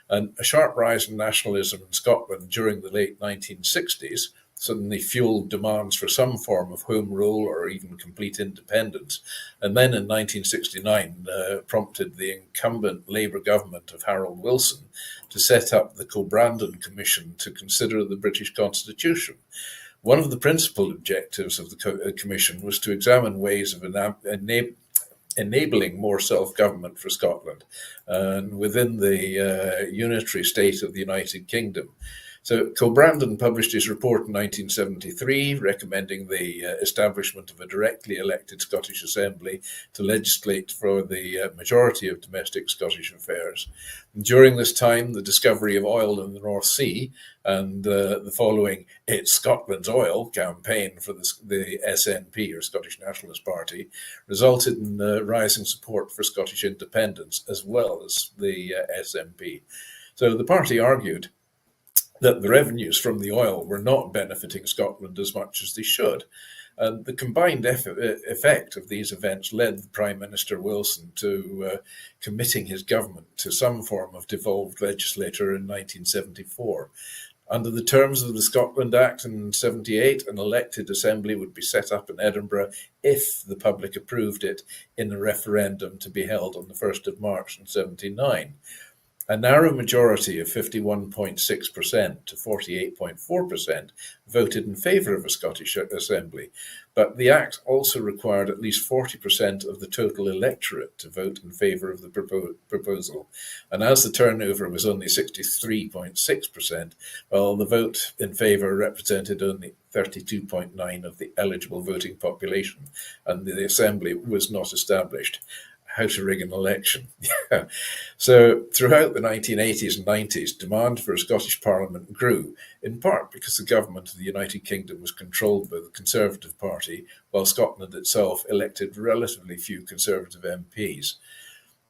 And a sharp rise in nationalism in Scotland during the late 1960s suddenly fueled demands for some form of home rule or even complete independence. And then in 1969 prompted the incumbent Labour government of Harold Wilson to set up the Kilbrandon Commission to consider the British Constitution. One of the principal objectives of the Commission was to examine ways of enabling more self-government for Scotland and within the unitary state of the United Kingdom. So Kilbrandon published his report in 1973, recommending the establishment of a directly elected Scottish Assembly to legislate for the majority of domestic Scottish affairs. And during this time, the discovery of oil in the North Sea and the following It's Scotland's Oil campaign for the SNP, or Scottish Nationalist Party, resulted in rising support for Scottish independence as well as the SNP. So the party argued that the revenues from the oil were not benefiting Scotland as much as they should. And the combined effect of these events led the Prime Minister Wilson to committing his government to some form of devolved legislature in 1974. Under the terms of the Scotland Act in 78, an elected assembly would be set up in Edinburgh if the public approved it in a referendum to be held on the 1st of March in 79. A narrow majority of 51.6% to 48.4% voted in favour of a Scottish Assembly, but the Act also required at least 40% of the total electorate to vote in favour of the proposal. And as the turnover was only 63.6%, well, the vote in favour represented only 32.9% of the eligible voting population, and the Assembly was not established. How to rig an election. So throughout the 1980s and 90s, demand for a Scottish Parliament grew, in part because the government of the United Kingdom was controlled by the Conservative Party, while Scotland itself elected relatively few Conservative MPs.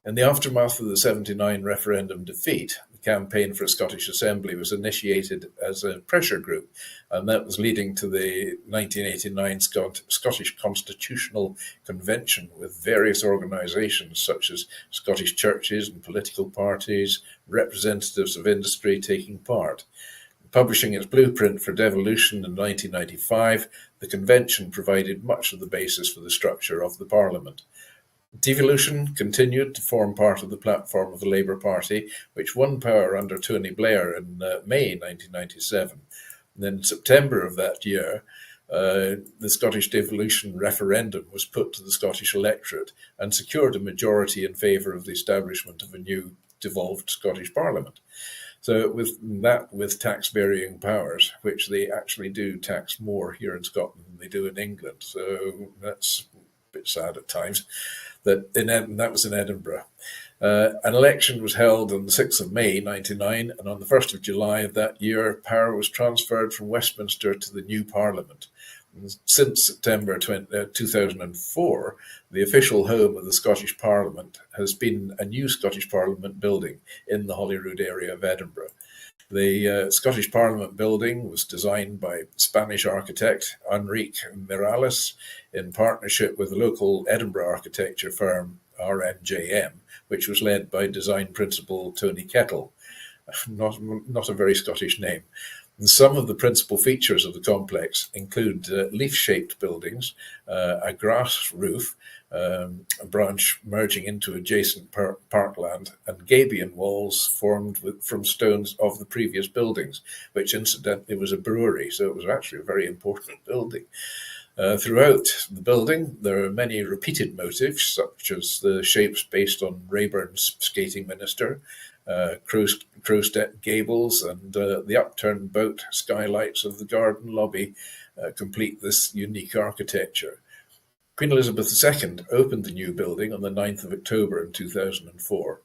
In the aftermath of the 79 referendum defeat, the campaign for a Scottish Assembly was initiated as a pressure group, and that was leading to the 1989 Scottish Constitutional Convention, with various organisations such as Scottish churches and political parties, representatives of industry taking part. Publishing its blueprint for devolution in 1995, the convention provided much of the basis for the structure of the Parliament. Devolution continued to form part of the platform of the Labour Party, which won power under Tony Blair in May 1997. And then in September of that year, the Scottish devolution referendum was put to the Scottish electorate and secured a majority in favour of the establishment of a new devolved Scottish Parliament. So with tax-varying powers, which they actually do tax more here in Scotland than they do in England. So that's a bit sad at times. That was in Edinburgh. An election was held on the 6th of May 1999, and on the 1st of July of that year, power was transferred from Westminster to the new Parliament. And since September 2004, the official home of the Scottish Parliament has been a new Scottish Parliament building in the Holyrood area of Edinburgh. The Scottish Parliament building was designed by Spanish architect Enrique Miralles in partnership with the local Edinburgh architecture firm RNJM, which was led by design principal Tony Kettle. Not a very Scottish name. And some of the principal features of the complex include leaf-shaped buildings, a grass roof, a branch merging into adjacent parkland, and gabion walls formed from stones of the previous buildings, which incidentally was a brewery, so it was actually a very important building. Throughout the building, there are many repeated motifs, such as the shapes based on Raeburn's Skating Minister, crow's gables, and the upturned boat skylights of the garden lobby complete this unique architecture. Queen Elizabeth II opened the new building on the 9th of October in 2004.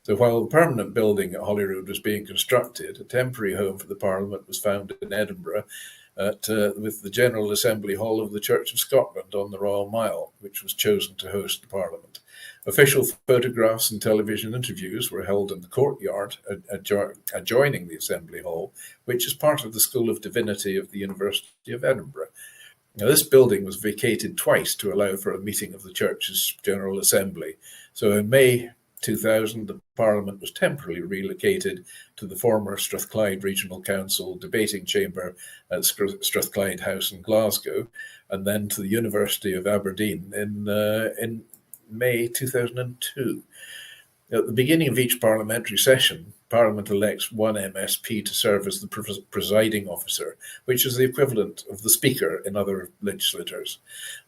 So while the permanent building at Holyrood was being constructed, a temporary home for the Parliament was found in Edinburgh with the General Assembly Hall of the Church of Scotland on the Royal Mile, which was chosen to host the Parliament. Official photographs and television interviews were held in the courtyard adjoining the Assembly Hall, which is part of the School of Divinity of the University of Edinburgh. Now, this building was vacated twice to allow for a meeting of the Church's General Assembly. So in May 2000, the Parliament was temporarily relocated to the former Strathclyde Regional Council debating chamber at Strathclyde House in Glasgow, and then to the University of Aberdeen in May 2002. At the beginning of each parliamentary session, Parliament elects one MSP to serve as the presiding officer, which is the equivalent of the Speaker in other legislatures.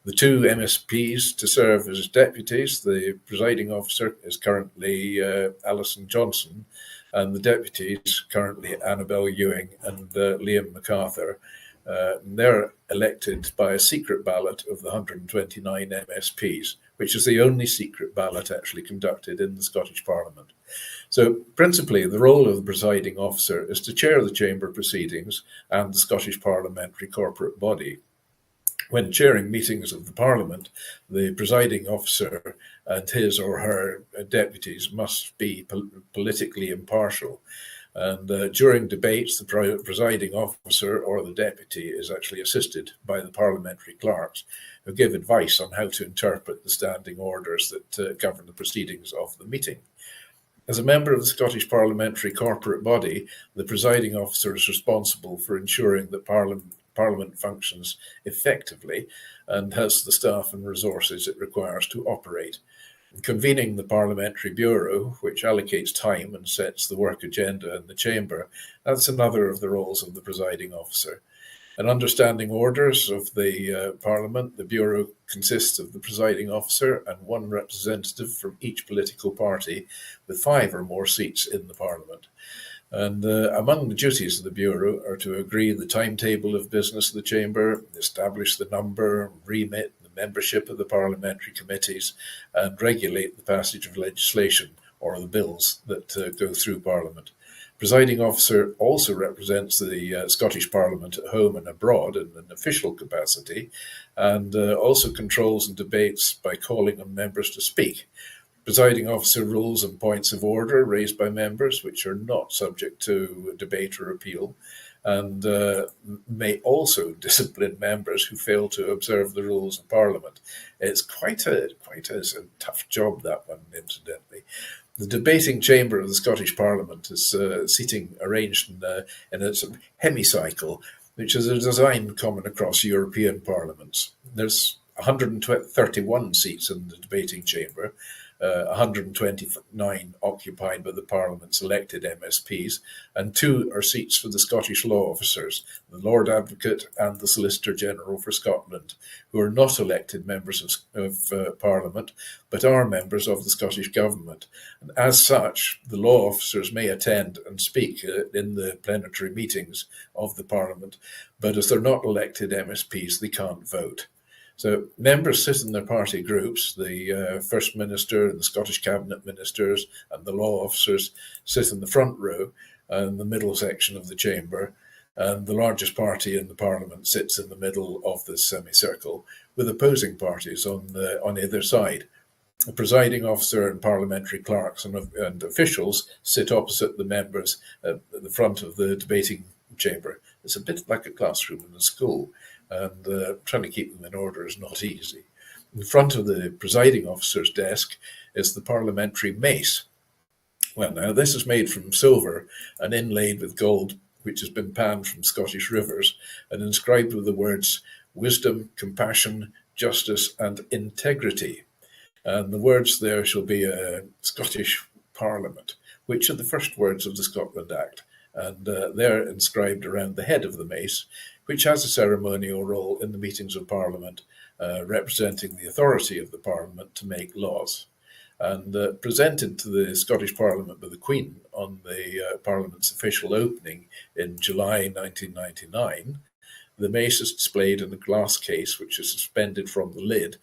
The two MSPs to serve as deputies, the presiding officer is currently Alison Johnson, and the deputies, currently Annabel Ewing and Liam MacArthur, they're elected by a secret ballot of the 129 MSPs, which is the only secret ballot actually conducted in the Scottish Parliament. So principally, the role of the presiding officer is to chair the chamber proceedings and the Scottish parliamentary corporate body. When chairing meetings of the Parliament, the presiding officer and his or her deputies must be politically impartial. And during debates, the presiding officer or the deputy is actually assisted by the parliamentary clerks, who give advice on how to interpret the standing orders that govern the proceedings of the meeting. As a member of the Scottish parliamentary corporate body, the presiding officer is responsible for ensuring that Parliament functions effectively and has the staff and resources it requires to operate. Convening the Parliamentary Bureau, which allocates time and sets the work agenda in the chamber, that's another of the roles of the presiding officer. In understanding orders of the Parliament, the Bureau consists of the presiding officer and one representative from each political party, with 5 or more seats in the Parliament. And among the duties of the Bureau are to agree the timetable of business of the Chamber, establish the number, remit, the membership of the parliamentary committees, and regulate the passage of legislation or the bills that go through Parliament. Presiding officer also represents the Scottish Parliament at home and abroad in an official capacity, and also controls and debates by calling on members to speak. Presiding officer rules and points of order raised by members, which are not subject to debate or appeal, and may also discipline members who fail to observe the rules of Parliament. It's quite a tough job, that one, incidentally. The debating chamber of the Scottish Parliament is seating arranged in a sort of hemicycle, which is a design common across European parliaments. There's 131 seats in the debating chamber, 129 occupied by the Parliament's elected MSPs, and 2 are seats for the Scottish law officers, the Lord Advocate and the Solicitor General for Scotland, who are not elected members of Parliament, but are members of the Scottish Government. And as such, the law officers may attend and speak in the plenary meetings of the Parliament, but as they're not elected MSPs, they can't vote. So members sit in their party groups. The First Minister and the Scottish Cabinet Ministers and the law officers sit in the front row in the middle section of the chamber, and the largest party in the Parliament sits in the middle of the semicircle, with opposing parties on either side. The presiding officer and parliamentary clerks and officials sit opposite the members at the front of the debating chamber. It's a bit like a classroom in a school, and trying to keep them in order is not easy. In front of the presiding officer's desk is the parliamentary mace. Well, now, this is made from silver and inlaid with gold, which has been panned from Scottish rivers, and inscribed with the words wisdom, compassion, justice, and integrity. And the words there shall be a Scottish Parliament, which are the first words of the Scotland Act, and they're inscribed around the head of the mace, which has a ceremonial role in the meetings of Parliament, representing the authority of the Parliament to make laws. And presented to the Scottish Parliament by the Queen on the Parliament's official opening in July 1999, the mace is displayed in a glass case which is suspended from the lid.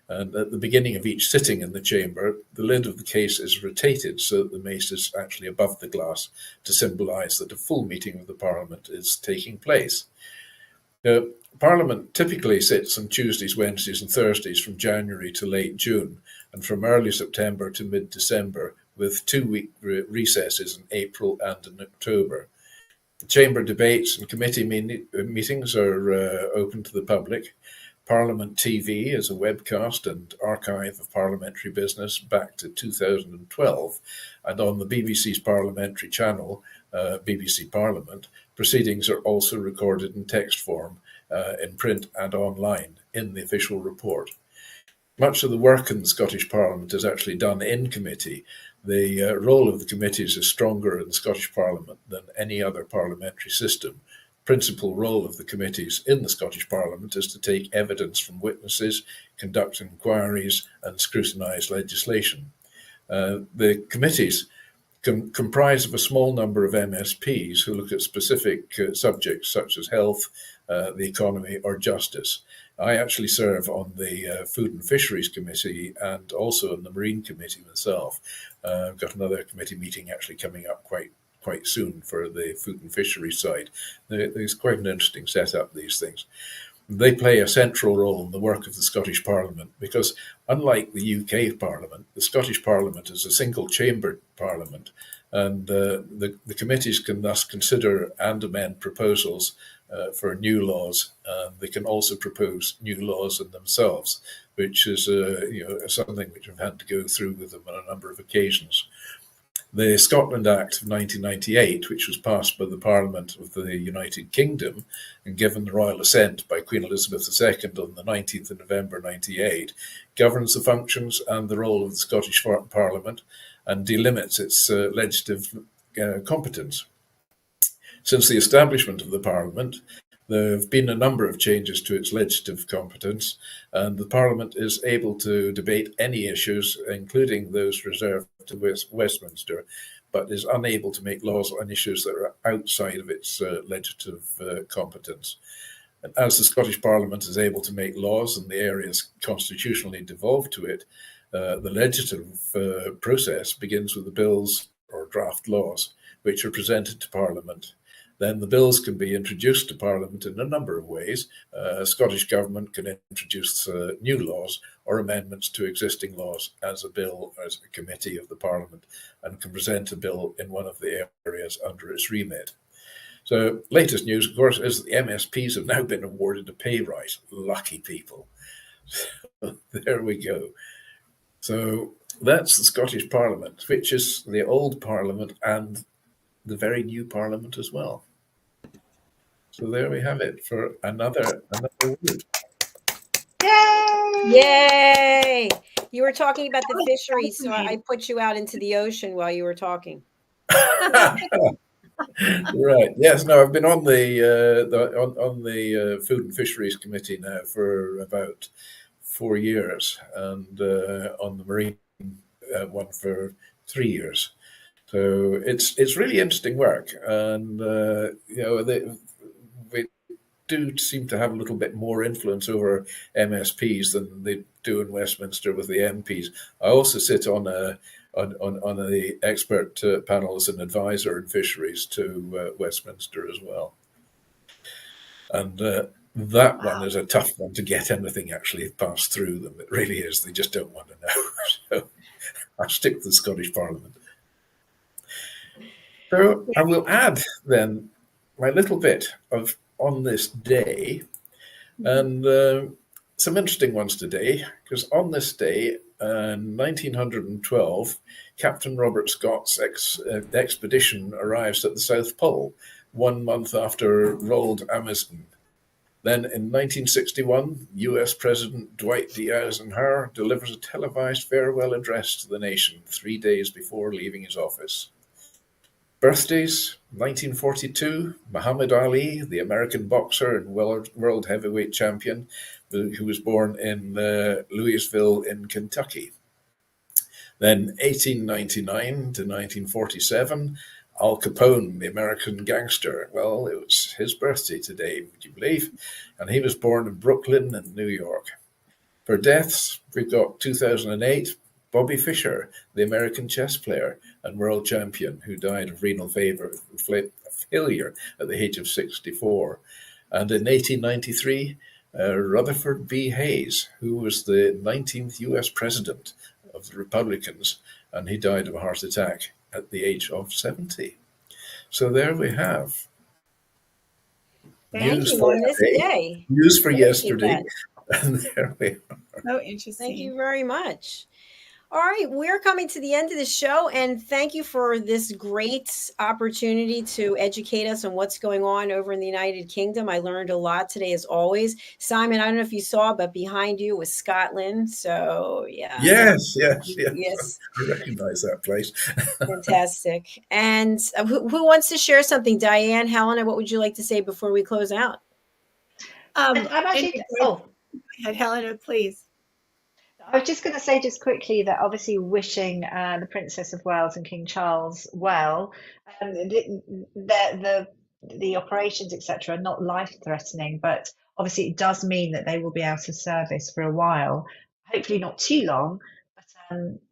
And at the beginning of each sitting in the chamber, the lid of the case is rotated so that the mace is actually above the glass to symbolise that a full meeting of the Parliament is taking place. Parliament typically sits on Tuesdays, Wednesdays and Thursdays from January to late June, and from early September to mid-December, with 2-week recesses in April and in October. Chamber debates and committee meetings are open to the public. Parliament TV is a webcast and archive of parliamentary business back to 2012, and on the BBC's parliamentary channel, BBC Parliament, proceedings are also recorded in text form, in print and online, in the official report. Much of the work in the Scottish Parliament is actually done in committee. The role of the committees is stronger in the Scottish Parliament than any other parliamentary system. Principal role of the committees in the Scottish Parliament is to take evidence from witnesses, conduct inquiries, and scrutinise legislation. The committees comprise of a small number of MSPs who look at specific subjects such as health, the economy, or justice. I actually serve on the Food and Fisheries Committee and also on the Marine Committee myself. I've got another committee meeting actually coming up quite soon for the Food and Fisheries side. There's quite an interesting setup, these things. They play a central role in the work of the Scottish Parliament because, unlike the UK Parliament, the Scottish Parliament is a single-chambered Parliament, and the committees can thus consider and amend proposals for new laws. They can also propose new laws in themselves, which is something which I've had to go through with them on a number of occasions. The Scotland Act of 1998, which was passed by the Parliament of the United Kingdom and given the royal assent by Queen Elizabeth II on the 19th of November 98, governs the functions and the role of the Scottish Parliament and delimits its legislative competence. Since the establishment of the Parliament, there have been a number of changes to its legislative competence, and the Parliament is able to debate any issues, including those reserved to Westminster, but is unable to make laws on issues that are outside of its legislative competence. And as the Scottish Parliament is able to make laws in the areas constitutionally devolved to it, the legislative process begins with the bills or draft laws, which are presented to Parliament. Then the bills can be introduced to Parliament in a number of ways. Scottish Government can introduce new laws or amendments to existing laws as a bill, as a committee of the Parliament, and can present a bill in one of the areas under its remit. So latest news, of course, is that the MSPs have now been awarded a pay rise. Lucky people. So there we go. So that's the Scottish Parliament, which is the old Parliament and the very new Parliament as well. So there we have it for another week. Yay! Yay! You were talking about the fisheries, so I put you out into the ocean while you were talking. Right. Yes. No. I've been on the Food and Fisheries Committee now for about 4 years, and on the Marine one for 3 years. So it's really interesting work, and we do seem to have a little bit more influence over MSPs than they do in Westminster with the MPs. I also sit on the expert panel as an advisor in fisheries to Westminster as well, and that one is a tough one to get anything actually passed through them. It really is. They just don't want to know. So I stick to the Scottish Parliament. So I will add then my little bit of on this day, and some interesting ones today, because on this day, in 1912, Captain Robert Scott's expedition arrives at the South Pole, 1 month after Roald Amundsen. Then in 1961, US President Dwight D. Eisenhower delivers a televised farewell address to the nation 3 days before leaving his office. Birthdays: 1942, Muhammad Ali, the American boxer and world heavyweight champion, who was born in Louisville in Kentucky. Then 1899 to 1947, Al Capone, the American gangster. Well, it was his birthday today, would you believe? And he was born in Brooklyn and New York. For deaths, we've got 2008, Bobby Fischer, the American chess player and world champion, who died of renal failure at the age of 64. And in 1893, Rutherford B. Hayes, who was the 19th US president of the Republicans, and he died of a heart attack at the age of 70. So there we have. Thank you on this day. News for yesterday. And there we are. So interesting. Thank you very much. All right, we're coming to the end of the show, and thank you for this great opportunity to educate us on what's going on over in the United Kingdom. I learned a lot today, as always. Simon, I don't know if you saw, but behind you was Scotland. So, yeah. Yes. Yes. I recognize that place. Fantastic. And who wants to share something? Diane, Helena, what would you like to say before we close out? I'm actually, Go ahead, Helena, please. I was just going to say just quickly that obviously wishing the Princess of Wales and King Charles well. The operations, etc., are not life-threatening, but obviously it does mean that they will be out of service for a while. Hopefully not too long, but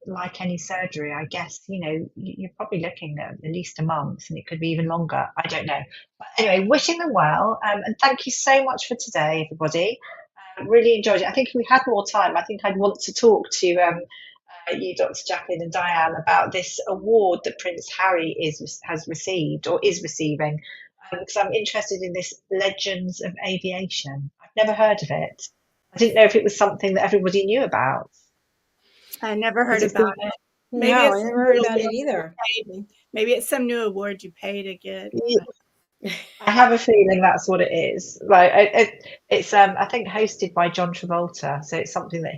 like any surgery, I guess, you're probably looking at least a month, and it could be even longer. I don't know. But anyway, wishing them well, and thank you so much for today, everybody. Really enjoyed it. I think if we had more time, I think I'd want to talk to you, Dr. Jacqueline and Dianne, about this award that Prince Harry has received or is receiving, because I'm interested in this Legends of Aviation. I've never heard of it. I didn't know if it was something that everybody knew about. I never heard about it. Maybe no, I never heard about it either. Maybe it's some new award you pay to get. I have a feeling that's what it is. Like it's I think hosted by John Travolta, so it's something that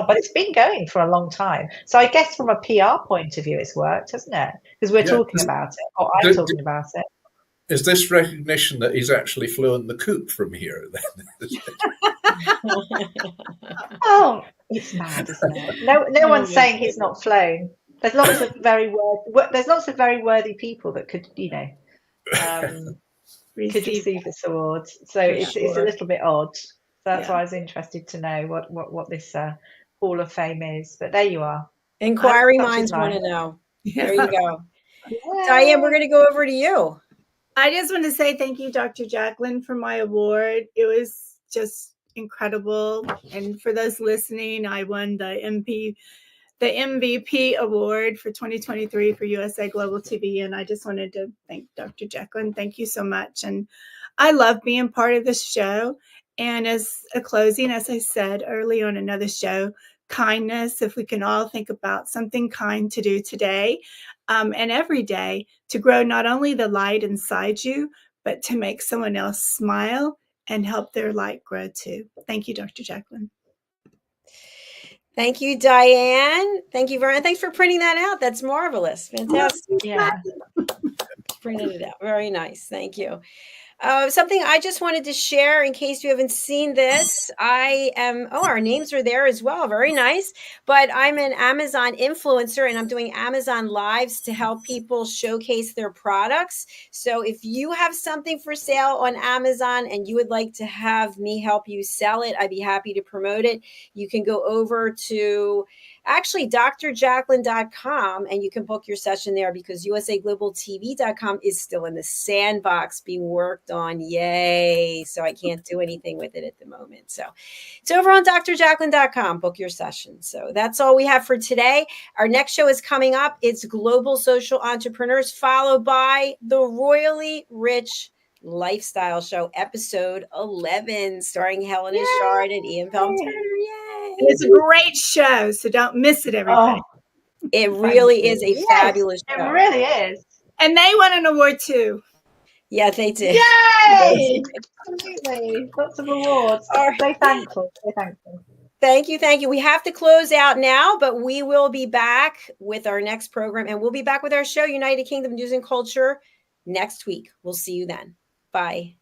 but it's been going for a long time. So I guess from a PR point of view, it's worked, hasn't it? Because we're talking about it, or I'm talking about it. Is this recognition that he's actually flown the coop from here? Oh, it's mad, isn't it? No one's saying he's not flown. There's lots of very worthy people that could, could receive this award. So it's a little bit odd. So that's why I was interested to know what this Hall of Fame is. But there you are. Inquiry minds want to know. There you go. Dianne, we're going to go over to you. I just want to say thank you, Dr. Jacqueline, for my award. It was just incredible. And for those listening, I won the MVP award for 2023 for USA Global TV. And I just wanted to thank Dr. Jacqueline. Thank you so much. And I love being part of this show. And as a closing, as I said early on another show, kindness, if we can all think about something kind to do today and every day to grow not only the light inside you, but to make someone else smile and help their light grow too. Thank you, Dr. Jacqueline. Thank you, Dianne. Thank you very much. Thanks for printing that out. That's marvelous. Fantastic. Yeah. Printed it out. Very nice. Thank you. Something I just wanted to share in case you haven't seen this. Our names are there as well. Very nice. But I'm an Amazon influencer and I'm doing Amazon Lives to help people showcase their products. So if you have something for sale on Amazon and you would like to have me help you sell it, I'd be happy to promote it. You can go over to drjacqueline.com and you can book your session there because USAGlobalTV.com is still in the sandbox being worked on. Yay. So I can't do anything with it at the moment. So it's over on drjacqueline.com. Book your session. So that's all we have for today. Our next show is coming up. It's Global Social Entrepreneurs, followed by the Royally Rich Lifestyle Show, episode 11, starring Helena Chard and Ian Pelton. Yay! It's a great show, so don't miss it, everybody. Oh, it really is a fabulous show. It really is. And they won an award too. Yeah, they did. Yay! Absolutely. Lots of awards. So thankful. Thank you. We have to close out now, but we will be back with our next program, and we'll be back with our show, United Kingdom News and Culture, next week. We'll see you then. Bye.